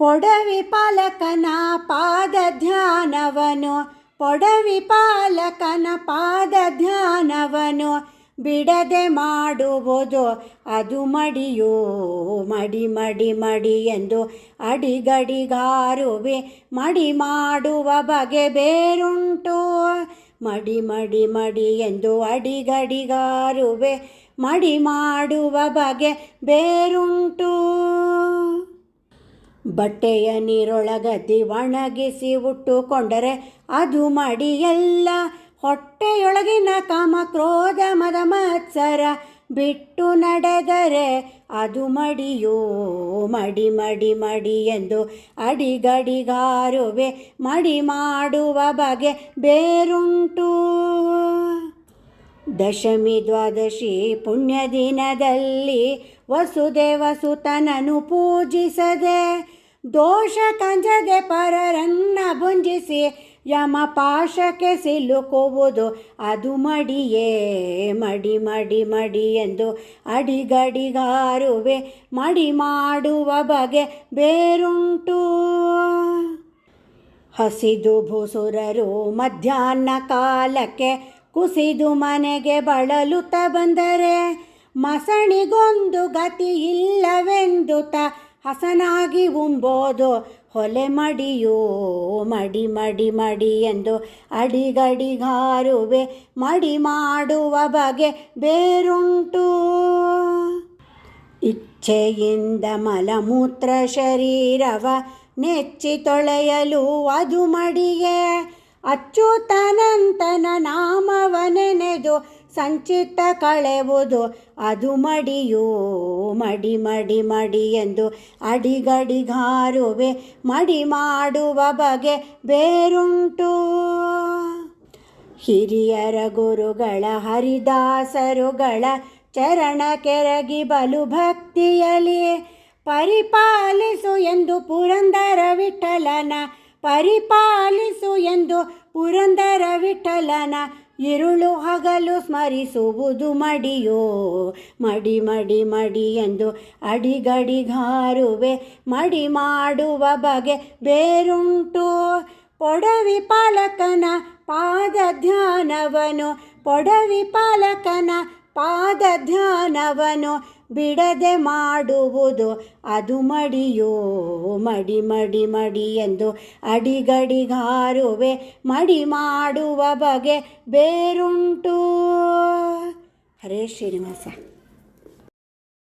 ಪೊಡವಿ ಪಾಲಕನ ಪಾದ ಧ್ಯಾನವನು, ಪೊಡವಿ ಪಾಲಕನ ಪಾದ ಧ್ಯಾನವನು ಬಿಡದೆ ಮಾಡುವುದು ಅದು ಮಡಿಯೋ. ಮಡಿ ಮಡಿ ಮಡಿ ಎಂದು ಅಡಿಗಡಿಗಾರುವೆ, ಮಡಿ ಮಾಡುವ ಬಗೆ ಬೇರುಂಟು. ಮಡಿ ಮಡಿ ಮಡಿ ಎಂದು ಅಡಿಗಡಿಗಾರುವೆ, ಮಡಿ ಮಾಡುವ ಬಗೆ ಬೇರುಂಟು. ಬಟ್ಟೆಯ ನೀರೊಳಗದ್ದಿ ಒಣಗಿಸಿ ಉಟ್ಟುಕೊಂಡರೆ ಅದು ಮಡಿಯಲ್ಲ. ಹೊಟ್ಟೆಯೊಳಗಿನ ಕಾಮ ಕ್ರೋಧ ಮದ ಮತ್ಸರ ಬಿಟ್ಟು ನಡೆದರೆ ಅದು ಮಡಿಯೋ. ಮಡಿ ಮಡಿ ಮಡಿ ಎಂದು ಅಡಿಗಡಿಗಾರುವೆ, ಮಡಿ ಮಾಡುವ ಬಗೆ ಬೇರುಂಟು. ದಶಮಿ ದ್ವಾದಶಿ ಪುಣ್ಯ ದಿನದಲ್ಲಿ ವಸುದೇವ ಸುತನನು ಪೂಜಿಸದೆ, ದೋಷ ಕಂಜದೆ ಪರರನ್ನ ಭುಂಜಿಸಿ ಯಮಪಾಶಕ್ಕೆ ಸಿಲುಕುವುದು ಅದು ಮಡಿಯೇ. ಮಡಿ ಮಡಿ ಮಡಿ ಎಂದು ಅಡಿಗಡಿಗಾರುವೆ, ಮಡಿ ಮಾಡುವ ಬಗೆ ಬೇರುಂಟು. ಹಸಿದು ಭೂಸುರರು ಮಧ್ಯಾಹ್ನ ಕಾಲಕ್ಕೆ ಕುಸಿದು ಮನೆಗೆ ಬಳಲುತ್ತ ಬಂದರೆ, ಮಸಣಿಗೊಂದು ಗತಿ ಇಲ್ಲವೆಂದುತ ಹಸನಾಗಿ ಉಂಬೋದು ಹೊಲೆ ಮಡಿಯೋ. ಮಡಿ ಮಡಿ ಮಡಿ ಎಂದು ಅಡಿಗಡಿಗಾರುವೆ, ಮಡಿ ಮಾಡುವ ಬಗೆ ಬೇರುಂಟು. ಇಚ್ಛೆಯಿಂದ ಮಲಮೂತ್ರ ಶರೀರವ ನೆಚ್ಚಿ ತೊಳೆಯಲು ಅದು ಮಡಿಯೇ. ಅಚ್ಯುತಾನಂತನ ನಾಮವನೆನೆದು ಸಂಚಿತ್ತ ಕಳೆವುದು ಅದು ಮಡಿಯೋ. ಮಡಿ ಮಡಿ ಮಡಿ ಎಂದು ಅಡಿಗಡಿಗಾರುವೆ, ಮಡಿ ಮಾಡುವ ಬಗೆ ಬೇರುಂಟು. ಹಿರಿಯರ ಗುರುಗಳ ಹರಿದಾಸರುಗಳ ಚರಣ ಕೆರಗಿ ಬಲು ಭಕ್ತಿಯಲಿ ಪರಿಪಾಲಿಸು ಎಂದು ಪುರಂದರ ವಿಠಲನ, ಪರಿಪಾಲಿಸು ಎಂದು ಪುರಂದರ ವಿಠಲನ ಇರುಳು ಹಗಲು ಸ್ಮರಿಸುವುದು ಮಡಿಯೋ. ಮಡಿ ಮಡಿ ಮಡಿ ಎಂದು ಅಡಿಗಡಿಗಾರುವೆ, ಮಡಿ ಮಾಡುವ ಬಗೆ ಬೇರುಂಟು. ಪೊಡವಿ ಪಾಲಕನ ಪಾದ ಧ್ಯಾನವನು, ಪೊಡವಿ ಪಾಲಕನ ಪಾದ ಧ್ಯಾನವನು ಬಿಡದೆ ಮಾಡುವುದು ಅದು ಮಡಿಯೋ. ಮಡಿ ಮಡಿ ಮಡಿ ಎಂದು ಅಡಿಗಡಿಗಾರುವೆ, ಮಡಿ ಮಾಡುವ ಬಗೆ ಬೇರುಂಟು. ಹರೇ ಶ್ರೀನಿವಾಸ.